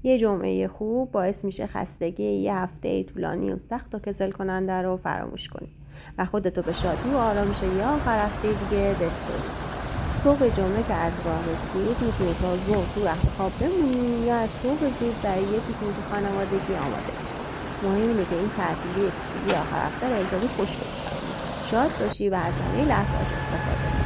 یه جمعه خوب باعث میشه خستگی یه هفته طولانی و سخت و کسل کننده رو فراموش کنی و خودتو به شادی و آرامش یا آخر هفته دیگه بسپاری. صبح جمعه که از راه رسید میتونی تا ظهر تو رخت خواب بمونی یا از صبح زود برای یه پیکنیک خانوادگی آماده بشی. مهم اینه که این تعطیلی آخر هفته رو حسابی خوش بگذرونی، شاد باشی و از همه لحظه‌اش استفاده کنی.